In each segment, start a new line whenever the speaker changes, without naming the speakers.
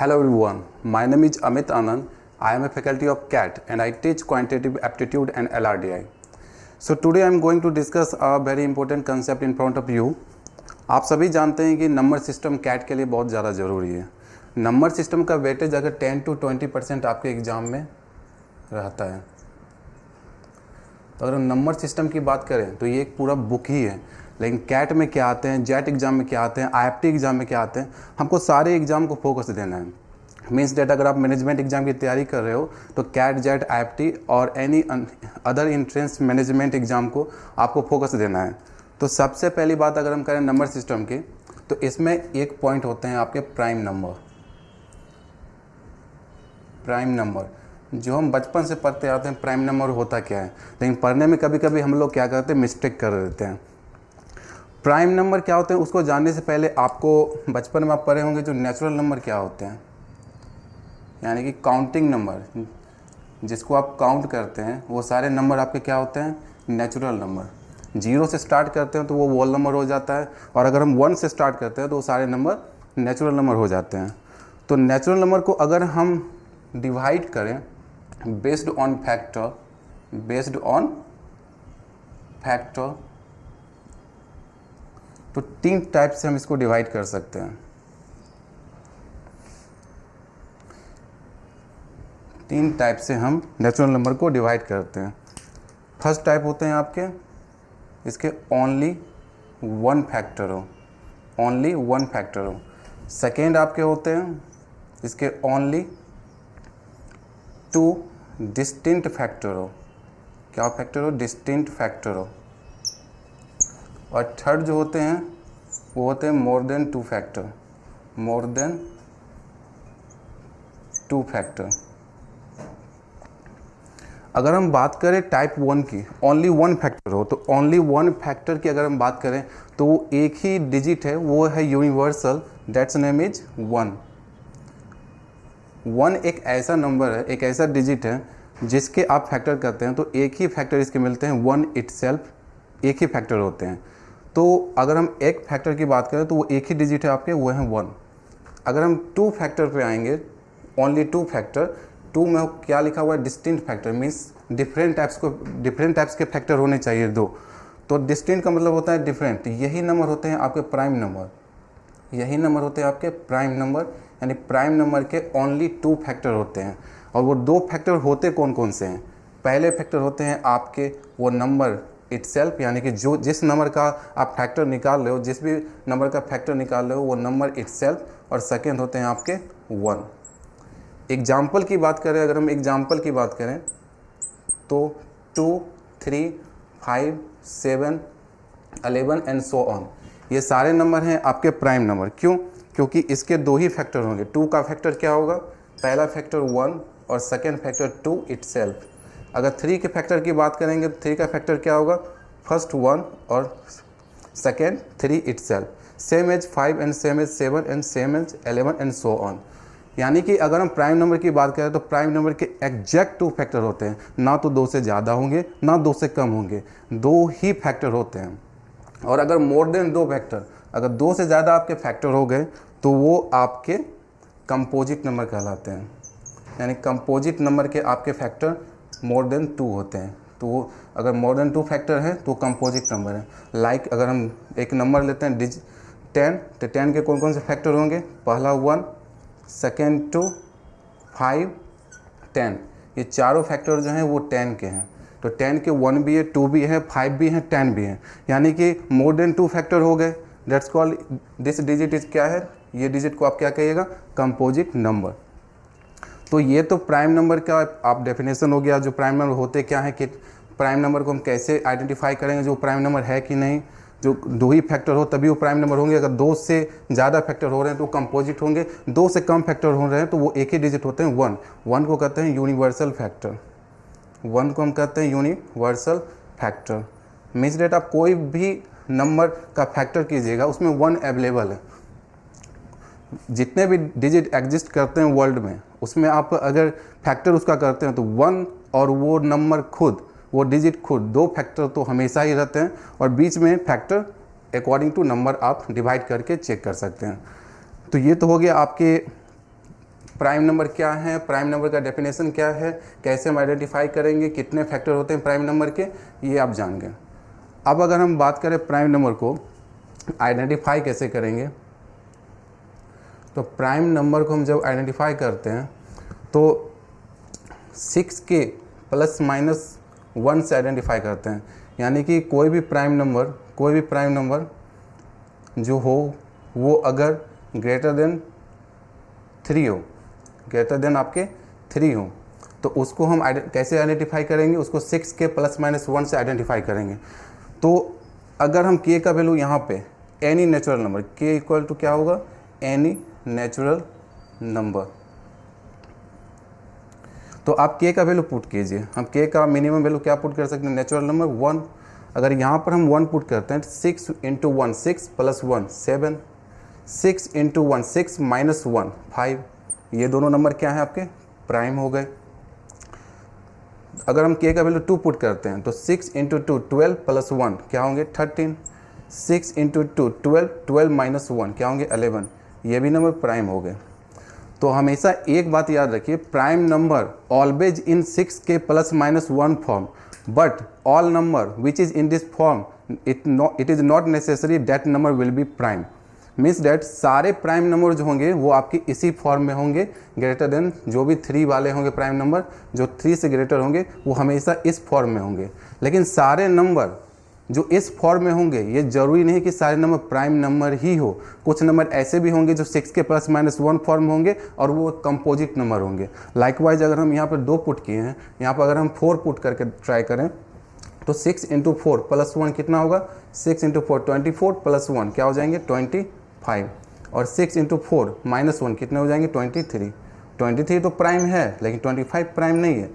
Hello everyone, my name is Amit Anand. I am a faculty of CAT and I teach quantitative aptitude and LRDI. So today I am going to discuss a very important concept in front of you. आप सभी जानते हैं कि number system cat के लिए बहुत ज़्यादा ज़रूरी है. नंबर सिस्टम का वेटेज अगर 10 to 20% आपके एग्ज़ाम में रहता है. तो अगर हम नंबर सिस्टम की बात करें तो ये एक पूरा बुक ही है. लेकिन कैट में क्या आते हैं, जेट एग्ज़ाम में क्या आते हैं, IFT एग्ज़ाम में क्या आते हैं, हमको सारे एग्ज़ाम को फोकस देना है. मीन्स डेट अगर आप मैनेजमेंट एग्ज़ाम की तैयारी कर रहे हो तो कैट, जेट, IFT और any other entrance management exam को आपको फोकस देना है. तो सबसे पहली बात अगर हम करें नंबर सिस्टम की, तो इसमें एक पॉइंट होते हैं आपके प्राइम नंबर. प्राइम नंबर जो हम बचपन से पढ़ते आते हैं, प्राइम नंबर होता क्या है, लेकिन पढ़ने में कभी कभी हम लोग क्या करते हैं, मिस्टेक कर देते हैं. प्राइम नंबर क्या होते हैं उसको जानने से पहले आपको बचपन में आप पढ़े होंगे जो नेचुरल नंबर क्या होते हैं, यानी कि काउंटिंग नंबर, जिसको आप काउंट करते हैं वो सारे नंबर आपके क्या होते हैं, नेचुरल नंबर. 0 से स्टार्ट करते हैं तो वो होल नंबर हो जाता है, और अगर हम 1 से स्टार्ट करते हैं तो वो सारे नंबर नेचुरल नंबर हो जाते हैं. तो नेचुरल नंबर को अगर हम डिवाइड करें बेस्ड ऑन फैक्टर, तो 3 टाइप से हम इसको डिवाइड कर सकते हैं. 3 टाइप से हम नेचुरल नंबर को डिवाइड करते हैं. फर्स्ट टाइप होते हैं आपके इसके ओनली 1 फैक्टर हो. सेकेंड आपके होते हैं इसके ओनली 2 डिस्टिंक्ट फैक्टर हो. क्या फैक्टर हो, डिस्टिंक्ट फैक्टर हो. और थर्ड जो होते हैं वो होते हैं मोर देन 2 फैक्टर. अगर हम बात करें टाइप 1 की, ओनली 1 फैक्टर हो, तो ओनली 1 फैक्टर की अगर हम बात करें तो वो एक ही डिजिट है, वो है यूनिवर्सल, दैट्स नेम इज 1. 1 एक ऐसा नंबर है, एक ऐसा डिजिट है जिसके आप फैक्टर करते हैं तो एक ही फैक्टर इसके मिलते हैं. 1 इटसेल्फ एक ही फैक्टर होते हैं. तो अगर हम एक फैक्टर की बात करें तो वो एक ही डिजिट है आपके, वो है 1. अगर हम 2 फैक्टर पे आएंगे, ओनली 2 फैक्टर, 2 में क्या लिखा हुआ है, distinct factor. Means different types के फैक्टर होने चाहिए 2. तो डिस्टिंक्ट का मतलब होता है डिफरेंट. यही नंबर होते हैं आपके प्राइम नंबर. यानी प्राइम नंबर के ओनली 2 फैक्टर होते हैं. और वो 2 फैक्टर होते कौन कौन से हैं. पहले फैक्टर होते हैं आपके वो नंबर इटसेल्फ, यानी कि जिस नंबर का आप फैक्टर निकाल रहे हो, जिस भी नंबर का फैक्टर निकाल रहे हो वो नंबर इटसेल्फ. और सेकेंड होते हैं आपके 1. एग्जाम्पल की बात करें, अगर हम एग्जाम्पल की बात करें तो 2, 3, 5, 7, 11 एंड सो ऑन, ये सारे नंबर हैं आपके प्राइम नंबर. क्यों? क्योंकि इसके 2 ही फैक्टर होंगे. 2 का फैक्टर क्या होगा, पहला फैक्टर 1 और सेकेंड फैक्टर 2 इटसेल्फ. अगर 3 के फैक्टर की बात करेंगे तो 3 का फैक्टर क्या होगा, फर्स्ट 1 और second 3 itself. Same as 5 and same as 7 and same as 11 and so on. यानी कि अगर हम प्राइम नंबर की बात करें तो प्राइम नंबर के एग्जैक्ट 2 फैक्टर होते हैं. ना तो 2 से ज़्यादा होंगे ना 2 से कम होंगे, 2 ही फैक्टर होते हैं. और अगर मोर देन 2 फैक्टर, अगर 2 से ज़्यादा आपके फैक्टर हो गए तो वो आपके कंपोजिट नंबर कहलाते हैं. यानी कंपोजिट नंबर के आपके फैक्टर मोर देन 2 होते हैं. तो वो अगर मोर देन 2 फैक्टर है तो कंपोजिट नंबर है. लाइक अगर हम एक नंबर लेते हैं 10, तो 10 के कौन कौन से फैक्टर होंगे, पहला 1, सेकेंड 2, 5, 10. ये चारों फैक्टर जो हैं वो 10 के हैं. तो 10 के 1 भी है, 2 भी है, 5 भी है, 10 भी है. यानी कि मोर देन 2 फैक्टर हो गए. That's called this digit is क्या है, ये डिजिट को आप क्या कहिएगा, कंपोजिट नंबर. तो ये तो प्राइम नंबर का आप डेफिनेशन हो गया. जो प्राइम नंबर होते क्या है, कि प्राइम नंबर को हम कैसे आइडेंटिफाई करेंगे, जो प्राइम नंबर है कि नहीं. जो 2 ही फैक्टर हो तभी वो प्राइम नंबर होंगे. अगर 2 से ज़्यादा फैक्टर हो रहे हैं तो कंपोजिट होंगे. 2 से कम फैक्टर हो रहे हैं तो वो एक ही डिजिट होते हैं, 1. 1 को कहते हैं यूनिवर्सल फैक्टर. 1 को हम कहते हैं यूनिवर्सल फैक्टर. मीन्स डेट आप कोई भी नंबर का फैक्टर कीजिएगा उसमें 1 अवेलेबल है. जितने भी डिजिट एग्जिस्ट करते हैं वर्ल्ड में, उसमें आप अगर फैक्टर उसका करते हैं तो 1 और वो नंबर खुद, वो डिजिट खुद, 2 फैक्टर तो हमेशा ही रहते हैं. और बीच में फैक्टर अकॉर्डिंग टू नंबर आप डिवाइड करके चेक कर सकते हैं. तो ये तो हो गया आपके प्राइम नंबर क्या है, प्राइम नंबर का डेफिनेशन क्या है, कैसे हम आइडेंटिफाई करेंगे, कितने फैक्टर होते हैं प्राइम नंबर के, ये आप जान गए। अब अगर हम बात करें प्राइम नंबर को आइडेंटिफाई कैसे करेंगे, तो प्राइम नंबर को हम जब आइडेंटिफाई करते हैं तो 6 के प्लस माइनस 1 से आइडेंटिफाई करते हैं। यानी कि कोई भी प्राइम नंबर जो हो वो अगर ग्रेटर देन 3 हो, ग्रेटर देन आपके 3 हो, तो उसको हम कैसे आइडेंटिफाई करेंगे, उसको 6 के प्लस माइनस 1 से आइडेंटिफाई करेंगे। तो अगर हम k का वैल्यू यहाँ पे any natural number, k equal to क्या होगा, एनी नेचुरल नंबर, तो आप k का वैल्यू पुट कीजिए। हम k का मिनिमम वैल्यू क्या पुट कर सकते हैं, नेचुरल नंबर 1। अगर यहाँ पर हम 1 पुट करते हैं, 6 इंटू 1 6 प्लस 1 7, 6 इंटू 1 6 माइनस 1 5, ये दोनों नंबर क्या हैं आपके, प्राइम हो गए। अगर हम k का वैल्यू 2 पुट करते हैं तो 6 इंटू 2 12 प्लस 1 क्या होंगे 13, 6 इंटू 2 12, 12 माइनस 1 क्या होंगे 11, ये भी नंबर प्राइम हो गए। तो हमेशा एक बात याद रखिए, प्राइम नंबर ऑलवेज इन 6 के plus minus 1 form, but all number which is in this form it is not necessary that number will be prime. Means that सारे प्राइम नंबर जो होंगे वो आपके इसी फॉर्म में होंगे, ग्रेटर देन जो भी 3 वाले होंगे प्राइम नंबर, जो 3 से ग्रेटर होंगे वो हमेशा इस फॉर्म में होंगे। लेकिन सारे नंबर जो इस फॉर्म में होंगे, ये जरूरी नहीं कि सारे नंबर प्राइम नंबर ही हो, कुछ नंबर ऐसे भी होंगे जो 6 के प्लस माइनस 1 फॉर्म होंगे और वो कंपोजिट नंबर होंगे। लाइकवाइज अगर हम यहाँ पर 2 पुट किए हैं, यहाँ पर अगर हम 4 पुट करके ट्राई करें तो 6 इंटू 4 प्लस 1 कितना होगा, 6 इंटू 4 24 प्लस 1 क्या हो जाएंगे 25, और 6 इंटू 4 माइनस 1 कितने हो जाएंगे 23। 23 तो प्राइम है लेकिन 25 प्राइम नहीं है।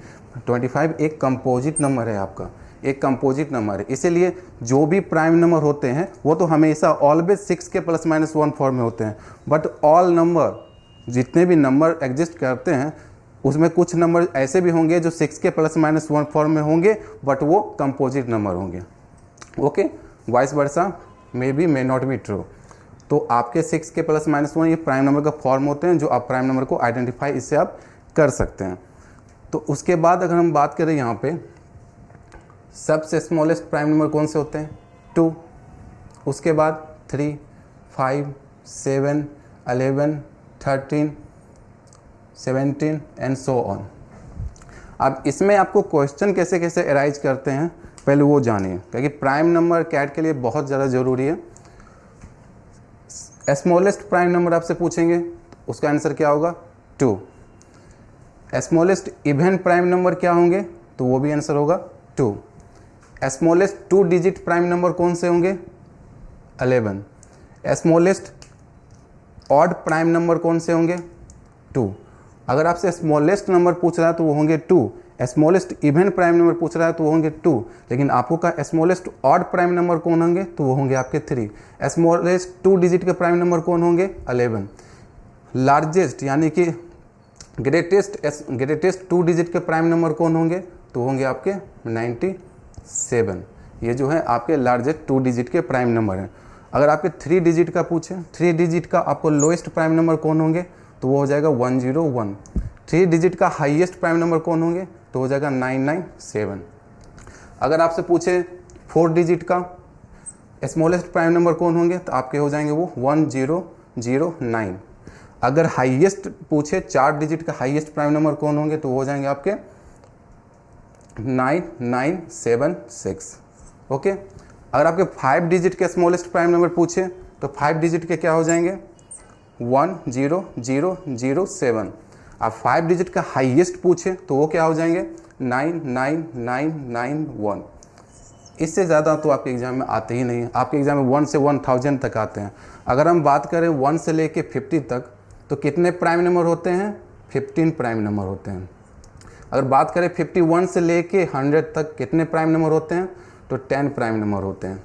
25 एक कंपोजिट नंबर है आपका, एक कंपोजिट नंबर है। इसीलिए जो भी प्राइम नंबर होते हैं वो तो हमेशा ऑलवेज 6 के प्लस माइनस 1 फॉर्म में होते हैं, बट ऑल नंबर जितने भी नंबर एग्जिस्ट करते हैं उसमें कुछ नंबर ऐसे भी होंगे जो 6 के प्लस माइनस 1 फॉर्म में होंगे, बट वो कंपोजिट नंबर होंगे। Okay, vice versa may be may not be true. तो आपके 6 के प्लस माइनस 1 ये प्राइम नंबर का फॉर्म होते हैं, जो आप प्राइम नंबर को आइडेंटिफाई इससे आप कर सकते हैं। तो उसके बाद अगर हम बात करें यहाँ पे सबसे स्मॉलेस्ट प्राइम नंबर कौन से होते हैं 2, उसके बाद 3, 5, 7, 11, 13, 17 एंड सो ऑन। अब इसमें आपको क्वेश्चन कैसे कैसे अराइज करते हैं पहले वो जानिए, क्योंकि प्राइम नंबर कैट के लिए बहुत ज़्यादा ज़रूरी है। स्मॉलेस्ट प्राइम नंबर आपसे पूछेंगे तो उसका आंसर क्या होगा 2। स्मॉलेस्ट इवन प्राइम नंबर क्या होंगे तो वो भी आंसर होगा 2। स्मॉलेस्ट 2 डिजिट प्राइम नंबर कौन से होंगे 11। स्मॉलेस्ट ऑड प्राइम नंबर कौन से होंगे 2। अगर आपसे स्मॉलेस्ट नंबर पूछ रहा है तो वो होंगे 2, स्मॉलेस्ट इवन प्राइम नंबर पूछ रहा है तो वो होंगे 2, लेकिन आपको का स्मॉलेस्ट ऑड प्राइम नंबर कौन होंगे तो वो होंगे आपके 3। स्मॉलेस्ट 2 डिजिट के प्राइम नंबर कौन होंगे 11। लार्जेस्ट यानी कि ग्रेटेस्ट 2 डिजिट के प्राइम नंबर कौन होंगे तो होंगे आपके 97। ये जो है आपके लार्जेस्ट 2 डिजिट के प्राइम नंबर हैं। अगर आपके 3 डिजिट का पूछे, 3 डिजिट का आपको लोएस्ट प्राइम नंबर कौन होंगे तो वो हो जाएगा 101। 3 डिजिट का हाईएस्ट प्राइम नंबर कौन होंगे तो हो जाएगा 997। अगर आपसे पूछे 4 डिजिट का स्मॉलेस्ट प्राइम नंबर कौन होंगे तो आपके हो जाएंगे वो 1009। अगर हाईएस्ट पूछे 4 डिजिट का हाईएस्ट प्राइम नंबर कौन होंगे तो हो जाएंगे आपके 9976। ओके, अगर आपके 5 डिजिट के स्मॉलेस्ट प्राइम नंबर पूछे तो 5 डिजिट के क्या हो जाएंगे 10007। अब 5 डिजिट का हाईएस्ट पूछे तो वो क्या हो जाएंगे 99991। इससे ज़्यादा तो आपके एग्ज़ाम में आते ही नहीं। आपके एग्ज़ाम में 1 से 1000 तक आते हैं। अगर हम बात करें 1 से लेके 50 तक तो कितने प्राइम नंबर होते हैं 15 प्राइम नंबर होते हैं। अगर बात करें 51 से लेके 100 तक कितने प्राइम नंबर होते हैं तो 10 प्राइम नंबर होते हैं।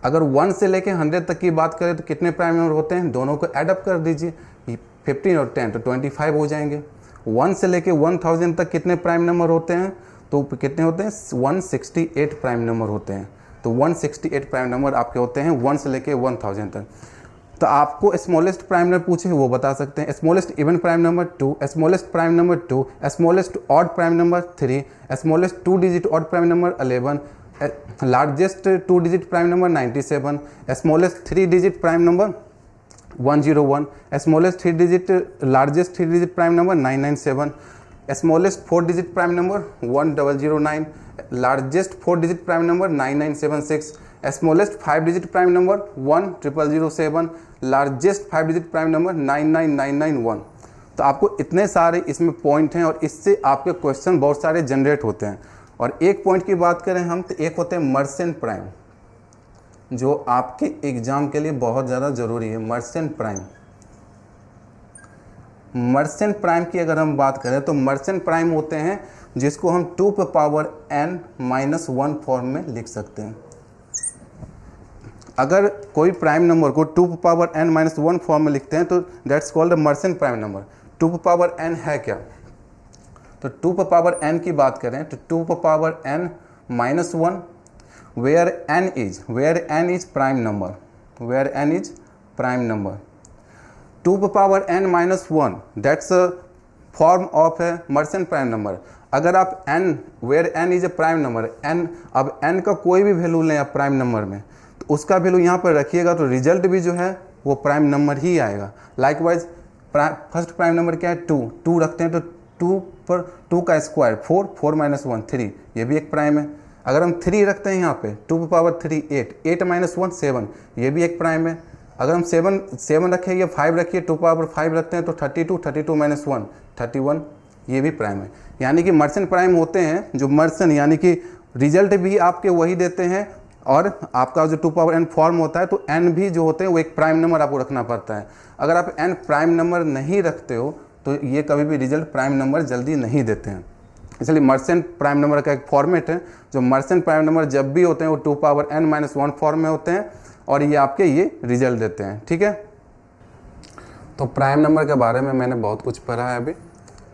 अगर 1 से लेके 100 तक की बात करें तो कितने प्राइम नंबर होते हैं, दोनों को एडअप कर दीजिए 15 और 10 तो 25 हो जाएंगे। 1 से लेके 1000 तक कितने प्राइम नंबर होते हैं तो कितने होते हैं 168 प्राइम नंबर होते हैं। तो 168 प्राइम नंबर आपके होते हैं 1 से लेके 1000 तक। तो आपको स्मॉलेस्ट प्राइम नंबर पूछे वो बता सकते हैं। Smallest even prime number 2, smallest prime number 2, smallest odd prime number 3, smallest 2 digit odd prime number 11, largest 2 digit prime number 97, smallest 3 digit prime number 101, smallest 3 digit largest 3 digit prime number 997, smallest 4 digit prime number 1009, largest 4 digit prime number 9976, smallest 5 digit prime number 10007, largest 5 digit prime number 99991। तो आपको इतने सारे इसमें point हैं और इससे आपके question बहुत सारे जनरेट होते हैं। और एक पॉइंट की बात करें हम तो एक होते हैं मर्चेंट प्राइम, जो आपके एग्जाम के लिए बहुत ज़्यादा ज़रूरी है। मर्चेंट प्राइम, मर्चेंट प्राइम की अगर हम बात करें तो मर्चेंट प्राइम होते हैं जिसको हम 2n-1 फॉर्म में लिख सकते हैं। अगर कोई प्राइम नंबर को 2n-1 फॉर्म में लिखते हैं तो that's called merchant prime number. 2n है क्या? तो 2n की बात करें तो 2n-1 where n is prime number, where n is prime number, 2n-1 that's a form of a merchant prime number। अगर आप n where n is a prime number, n अब n का कोई भी वैल्यू लें आप प्राइम नंबर में तो उसका वैल्यू यहाँ पर रखिएगा तो रिजल्ट भी जो है वो प्राइम नंबर ही आएगा। लाइकवाइज फर्स्ट प्राइम नंबर क्या है? 2 रखते हैं तो 2 पर 2 का स्क्वायर 4 - 1 3, ये भी एक प्राइम है। अगर हम 3 रखते हैं यहाँ पे 2^3 8 - 1 7, ये भी एक प्राइम है। अगर हम 7 रखें या 5 रखिए 2^5 रखते हैं तो 32 - 1 31, ये भी प्राइम है। यानी कि मर्चेंट प्राइम होते हैं जो मर्चेंट यानी कि रिजल्ट भी आपके वही देते हैं और आपका जो 2n फॉर्म होता है तो n भी जो होते हैं वो एक प्राइम नंबर आपको रखना पड़ता है। अगर आप n प्राइम नंबर नहीं रखते हो तो ये कभी भी रिजल्ट प्राइम नंबर जल्दी नहीं देते हैं। इसलिए मर्चेंट प्राइम नंबर का एक फॉर्मेट है जो मर्चेंट प्राइम नंबर जब भी होते हैं वो 2n-1 फॉर्म में होते हैं और ये आपके ये रिजल्ट देते हैं। ठीक है, तो प्राइम नंबर के बारे में मैंने बहुत कुछ पढ़ा है अभी,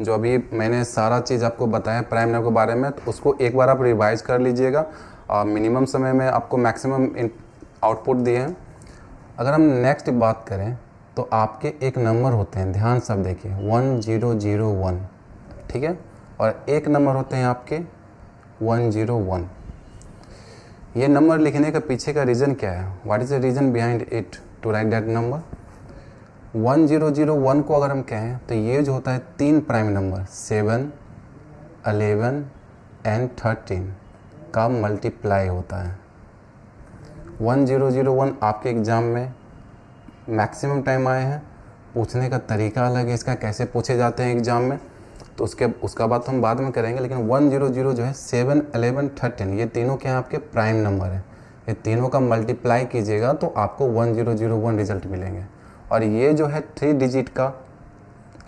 जो अभी मैंने सारा चीज़ आपको बताया प्राइम नंबर के बारे में, तो उसको एक बार आप रिवाइज कर लीजिएगा। मिनिमम समय में आपको मैक्सिमम आउटपुट दिए हैं। अगर हम नेक्स्ट बात करें तो आपके एक नंबर होते हैं, ध्यान से आप देखिए 1001, ठीक है, और एक नंबर होते हैं आपके 101। ये नंबर लिखने का पीछे का रीज़न क्या है? What is the reason behind it to write that number? 1001 को अगर हम कहें तो ये जो होता है 3 प्राइम नंबर 7, 11 एंड 13 का मल्टीप्लाई होता है। 1001 आपके एग्ज़ाम में मैक्सिमम टाइम आए हैं, पूछने का तरीका अलग है इसका, कैसे पूछे जाते हैं एग्ज़ाम में, तो उसका बात हम बाद में करेंगे। लेकिन 100 जो है 7, 11, 13 ये तीनों क्या है आपके प्राइम नंबर है। ये तीनों का मल्टीप्लाई कीजिएगा तो आपको 1001 रिजल्ट मिलेंगे और ये जो है 3 डिजिट का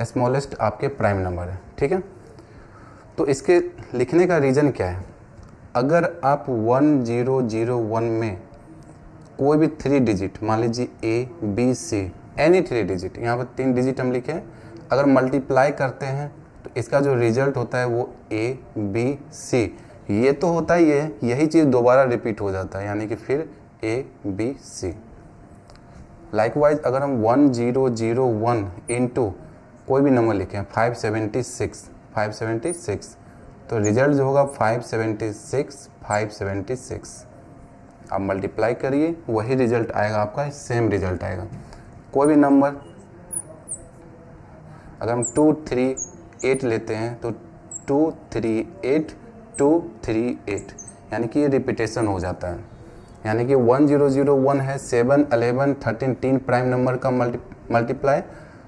स्मॉलेस्ट आपके प्राइम नंबर है। ठीक है, तो इसके लिखने का रीज़न क्या है? अगर आप 1001 में कोई भी 3 डिजिट, मान लीजिए A, B, C, any 3 digit, यहाँ पर 3 डिजिट हम लिखे हैं, अगर मल्टीप्लाई करते हैं तो इसका जो रिजल्ट होता है वो A, B, C, ये तो होता ही है, यही चीज़ दोबारा रिपीट हो जाता है, यानी कि फिर A, B, C। लाइकवाइज अगर हम 1001 इंटू कोई भी नंबर लिखें 576, तो रिजल्ट जो होगा 576, आप मल्टीप्लाई करिए वही रिजल्ट आएगा आपका, सेम रिजल्ट आएगा। कोई भी नंबर अगर हम 238 लेते हैं तो 238, यानी कि ये रिपीटेशन हो जाता है। यानी कि 1001 है 7, 11, 13 3 प्राइम नंबर का मल्टीप्लाई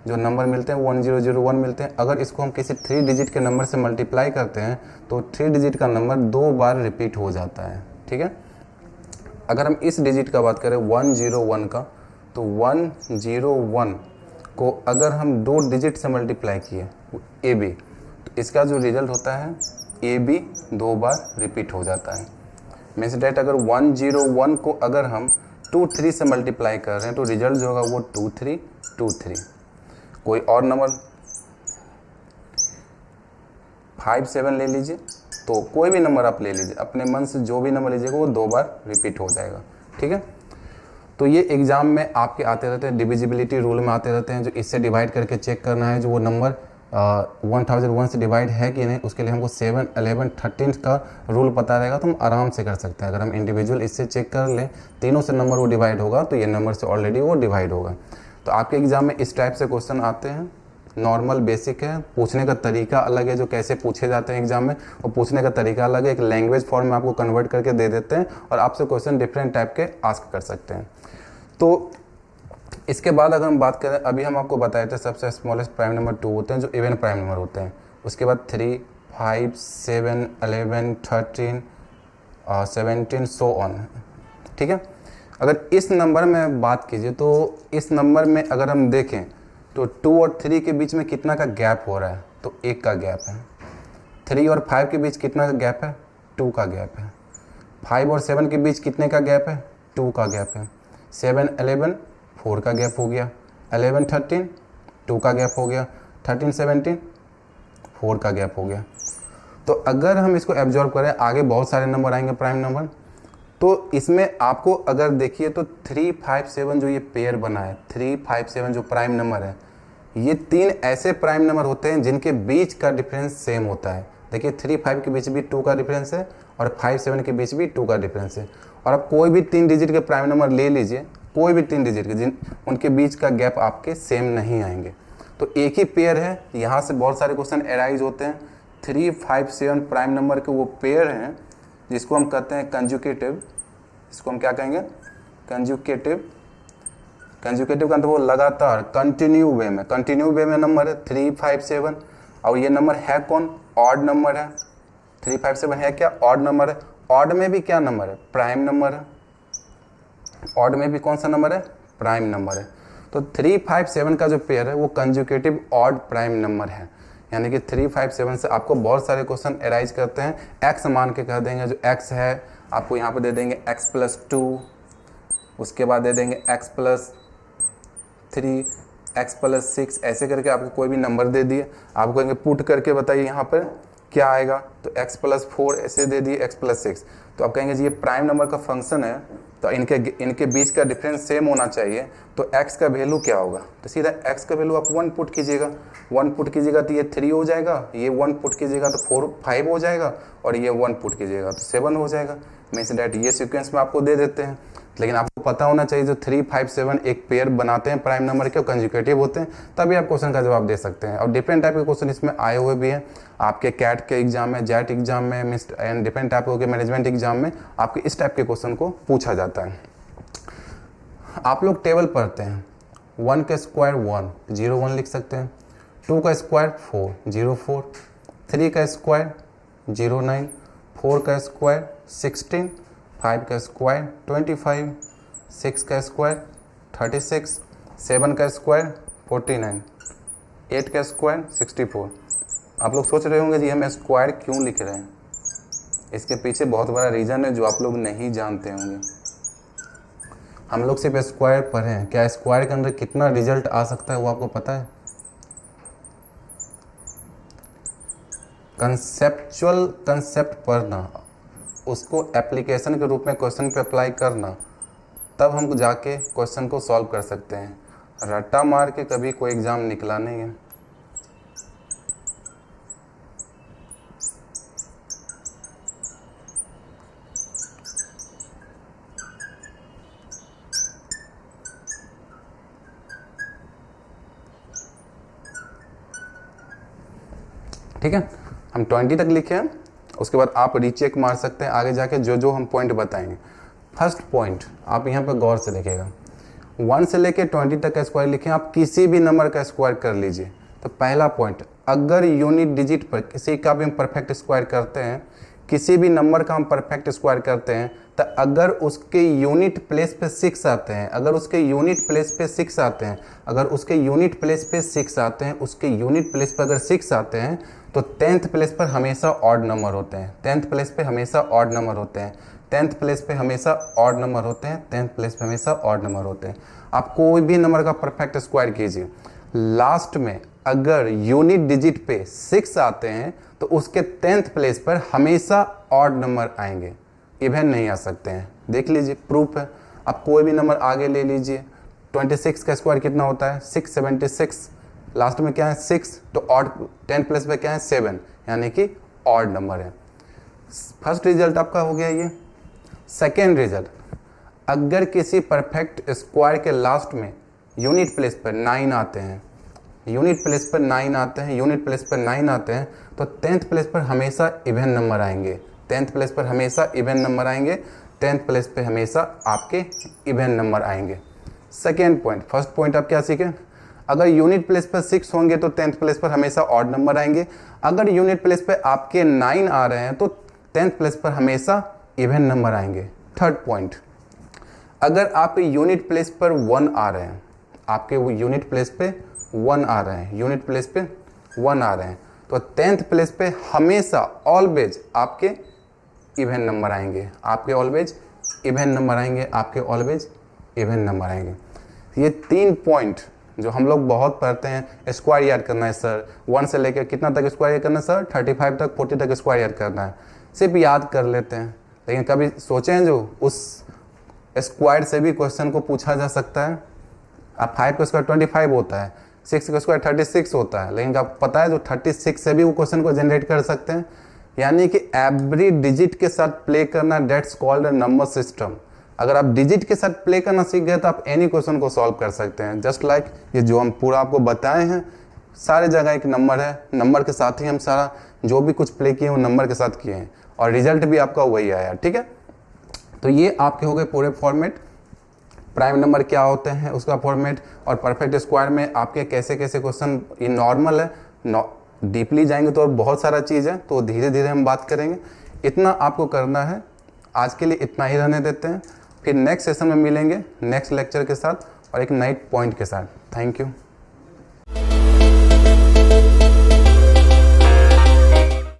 जो नंबर मिलते हैं 1001 मिलते हैं। अगर इसको हम किसी 3 डिजिट के नंबर से मल्टीप्लाई करते हैं तो 3 डिजिट का नंबर 2 बार रिपीट हो जाता है। ठीक है, अगर हम इस डिजिट का बात करें 101 का, तो 101 को अगर हम 2 डिजिट से मल्टीप्लाई किए AB, तो इसका जो रिजल्ट होता है AB 2 बार रिपीट हो जाता है। मीन्स डेट अगर 101 को अगर हम 23 से मल्टीप्लाई कर रहे हैं तो रिजल्ट जो होगा वो 2323। कोई और नंबर 57 ले लीजिए, तो कोई भी नंबर आप ले लीजिए, अपने मन से जो भी नंबर लीजिएगा वो 2 बार रिपीट हो जाएगा। ठीक है, तो ये एग्ज़ाम में आपके आते रहते हैं, डिविजिबिलिटी रूल में आते रहते हैं, जो इससे डिवाइड करके चेक करना है जो वो नंबर 1001 से डिवाइड है कि नहीं, उसके लिए हमको 7, 11, 13 का रूल पता रहेगा तो हम आराम से कर सकते हैं। अगर हम इंडिविजुअल इससे चेक कर लें, तीनों से नंबर वो डिवाइड होगा तो ये नंबर से ऑलरेडी वो डिवाइड होगा। तो आपके एग्ज़ाम में इस टाइप से क्वेश्चन आते हैं, नॉर्मल बेसिक है, पूछने का तरीका अलग है, जो कैसे पूछे जाते हैं एग्जाम में वो पूछने का तरीका अलग है, एक लैंग्वेज फॉर्म में आपको कन्वर्ट करके दे देते हैं और आपसे क्वेश्चन डिफरेंट टाइप के आस्क कर सकते हैं। तो इसके बाद अगर हम बात करें, अभी हम आपको बताए थे सबसे स्मॉलेस्ट प्राइम नंबर 2 होते हैं जो इवन प्राइम नंबर होते हैं, उसके बाद 3, 5, 7, 11, 13, 17 सो ऑन। ठीक है, अगर इस नंबर में बात कीजिए तो इस नंबर में अगर हम देखें तो 2 और 3 के बीच में कितना का गैप हो रहा है, तो 1 का गैप है। 3 और 5 के बीच कितना का गैप है, 2 का गैप है। 5 और 7 के बीच कितने का गैप है, 2 का गैप है। 7, 11, 4 का गैप हो गया। 11, 13, 2 का गैप हो गया। 13, 17, 4 का गैप हो गया। तो अगर हम इसको एब्जॉर्व करें, आगे बहुत सारे नंबर आएंगे प्राइम नंबर, तो इसमें आपको अगर देखिए तो 3, 5, 7 जो ये पेयर बना है, 3, 5, 7 जो प्राइम नंबर है, ये 3 ऐसे प्राइम नंबर होते हैं जिनके बीच का डिफरेंस सेम होता है। देखिए 3, 5 के बीच भी 2 का डिफरेंस है और 5, 7 के बीच भी 2 का डिफरेंस है। और आप कोई भी 3 डिजिट के प्राइम नंबर ले लीजिए, कोई भी 3 डिजिट के, जिन उनके बीच का गैप आपके सेम नहीं आएंगे। तो एक ही पेयर है, यहाँ से बहुत सारे क्वेश्चन एराइज होते हैं। 3, 5, 7 प्राइम नंबर के वो पेयर हैं जिसको हम कहते हैं कंजुकेटिव। इसको हम क्या कहेंगे, कंजुकेटिव। कंजुकेटिव का मतलब वो लगातार कंटिन्यू वे में नंबर है 3, 5, 7। और ये नंबर है कौन, ऑड नंबर है। 3, 5, 7 है क्या, ऑड नंबर है। ऑड में भी क्या नंबर है, प्राइम नंबर है। ऑड में भी कौन सा नंबर है, प्राइम नंबर है। तो 3, 5, 7 का जो पेयर है वो कंजुकेटिव ऑड प्राइम नंबर है। यानी कि 3, 5, 7 से आपको बहुत सारे क्वेश्चन एराइज करते हैं। एक्स मान के कह देंगे, जो एक्स है आपको यहाँ पे दे देंगे x+2, उसके बाद दे देंगे x+3, x+6, ऐसे करके आपको कोई भी नंबर दे दिए, आपको कहेंगे पुट करके बताइए यहाँ पर क्या आएगा, तो x+4 ऐसे दे दिए, x+6। तो आप कहेंगे जी ये प्राइम नंबर का फंक्शन है तो इनके बीच का डिफरेंस सेम होना चाहिए, तो x का वैल्यू क्या होगा, तो सीधा x का वैल्यू आप 1 पुट कीजिएगा। 1 पुट कीजिएगा तो ये 3 हो जाएगा, ये 1 पुट कीजिएगा तो 5 हो जाएगा, और ये 1 पुट कीजिएगा तो 7 हो जाएगा। मीन्स डैट ये सीक्वेंस में आपको दे देते हैं। लेकिन आपको पता होना चाहिए जो 3, 5, 7 एक पेयर बनाते हैं प्राइम नंबर के, कंजुकेटिव होते हैं, तभी आप क्वेश्चन का जवाब दे सकते हैं। और डिफरेंट टाइप के क्वेश्चन इसमें आए हुए भी हैं आपके कैट के एग्जाम में, जैट एग्जाम में, मीन्स एंड डिफरेंट टाइप के मैनेजमेंट एग्जाम में आपके इस टाइप के क्वेश्चन को पूछा जाता है। आप लोग टेबल पढ़ते हैं, 1 का स्क्वायर 1, 0, 1 लिख सकते हैं। 2 का स्क्वायर 4, 0, 4। 3 का स्क्वायर 0, 9। 4 का स्क्वायर 16। 5 का स्क्वायर 25। 6 का स्क्वायर 36। 7 का स्क्वायर 49। 8 का स्क्वायर 64। आप लोग सोच रहे होंगे जी हम स्क्वायर क्यों लिख रहे हैं, इसके पीछे बहुत बड़ा रीज़न है जो आप लोग नहीं जानते होंगे। हम लोग सिर्फ स्क्वायर पढ़े हैं, क्या स्क्वायर के अंदर कितना रिजल्ट आ सकता है वो आपको पता है। कंसेप्ट पढ़ना, उसको एप्लीकेशन के रूप में क्वेश्चन पे अप्लाई करना, तब हम जाके क्वेश्चन को सॉल्व कर सकते हैं। रट्टा मार के कभी कोई एग्ज़ाम निकला नहीं है। ठीक है, हम 20 तक लिखे हैं, उसके बाद आप रीचेक मार सकते हैं आगे जाके जो हम पॉइंट बताएंगे। फर्स्ट पॉइंट आप यहाँ पर गौर से देखिएगा, 1 से लेके 20 तक का स्क्वायर लिखें, आप किसी भी नंबर का स्क्वायर कर लीजिए। तो पहला पॉइंट, अगर यूनिट डिजिट पर किसी का भी हम परफेक्ट स्क्वायर करते हैं, किसी भी नंबर का हम परफेक्ट स्क्वायर करते हैं, तो अगर उसके यूनिट प्लेस पे 6 आते हैं, अगर उसके यूनिट प्लेस पे 6 आते हैं, अगर उसके यूनिट प्लेस पे 6 आते हैं, उसके यूनिट प्लेस पर अगर 6 आते हैं, तो 10th प्लेस पर हमेशा ऑड नंबर होते हैं। 10th प्लेस पे हमेशा ऑड नंबर होते हैं। 10th प्लेस पे हमेशा ऑड नंबर होते हैं। 10th प्लेस पे हमेशा ऑड नंबर होते हैं। आप कोई भी नंबर का परफेक्ट स्क्वायर कीजिए, लास्ट में अगर यूनिट डिजिट पे 6 आते हैं तो उसके 10th प्लेस पर हमेशा ऑड नंबर आएंगे, इवन नहीं आ सकते हैं। देख लीजिए, प्रूफ है। आप कोई भी नंबर आगे ले लीजिए। 26 का स्क्वायर कितना होता है 676, लास्ट में क्या है 6, तो ऑड 10 प्लस पे क्या है 7, यानी कि ऑड नंबर है। फर्स्ट रिजल्ट आपका हो गया ये। सेकेंड रिजल्ट, अगर किसी परफेक्ट स्क्वायर के लास्ट में यूनिट प्लेस पर 9 आते हैं, यूनिट प्लेस पर 9 आते हैं, यूनिट प्लेस पर 9 आते हैं, तो 10th प्लेस पर हमेशा इवन नंबर आएंगे। 10th प्लेस पर हमेशा इवन नंबर आएंगे। 10th प्लेस पे हमेशा आपके इवन नंबर आएंगे। सेकेंड पॉइंट, फर्स्ट पॉइंट आप क्या सीखे, अगर यूनिट प्लेस पर 6 होंगे तो 10th प्लेस पर हमेशा ऑड नंबर आएंगे। अगर यूनिट प्लेस पे आपके 9 आ रहे हैं तो 10th प्लेस पर हमेशा इवन नंबर आएंगे। थर्ड पॉइंट, अगर आपके यूनिट प्लेस पर 1 आ रहे हैं, आपके वो यूनिट प्लेस पे 1 आ रहे हैं, यूनिट प्लेस पे 1 आ रहे हैं, तो 10th प्लेस पे हमेशा ऑलवेज आपके इवन नंबर आएंगे, आपके ऑलवेज इवन नंबर आएंगे, आपके ऑलवेज इवन नंबर आएंगे। ये 3 पॉइंट जो हम लोग बहुत पढ़ते हैं, स्क्वायर याद करना है सर, 1 से लेकर कितना तक स्क्वायर याद करना है सर, 35 तक 40 तक स्क्वायर याद करना है, सिर्फ याद कर लेते हैं। लेकिन कभी सोचे हैं जो उस स्क्वायर से भी क्वेश्चन को पूछा जा सकता है। अब 5 का स्क्वायर 25 होता है, 6 का स्क्वायर 36 होता है, लेकिन आप पता है जो 36 से भी वो क्वेश्चन को जनरेट कर सकते हैं। यानी कि एवरी डिजिट के साथ प्ले करना, डेट्स कॉल्ड नंबर सिस्टम। अगर आप डिजिट के साथ प्ले करना सीख गए तो आप एनी क्वेश्चन को सॉल्व कर सकते हैं। जस्ट लाइक ये जो हम पूरा आपको बताए हैं, सारे जगह एक नंबर है, नंबर के साथ ही हम सारा जो भी कुछ प्ले किए वो नंबर के साथ किए हैं, और रिजल्ट भी आपका वही आया। ठीक है, तो ये आपके हो गए पूरे फॉर्मेट, प्राइम नंबर क्या होते हैं उसका फॉर्मेट, और परफेक्ट स्क्वायर में आपके कैसे कैसे क्वेश्चन, ये नॉर्मल है, डीपली जाएंगे तो और बहुत सारा चीज़ है, तो धीरे धीरे हम बात करेंगे। इतना आपको करना है, आज के लिए इतना ही रहने देते हैं, फिर नेक्स्ट सेशन में मिलेंगे नेक्स्ट लेक्चर के साथ और एक नए पॉइंट के साथ। Thank you.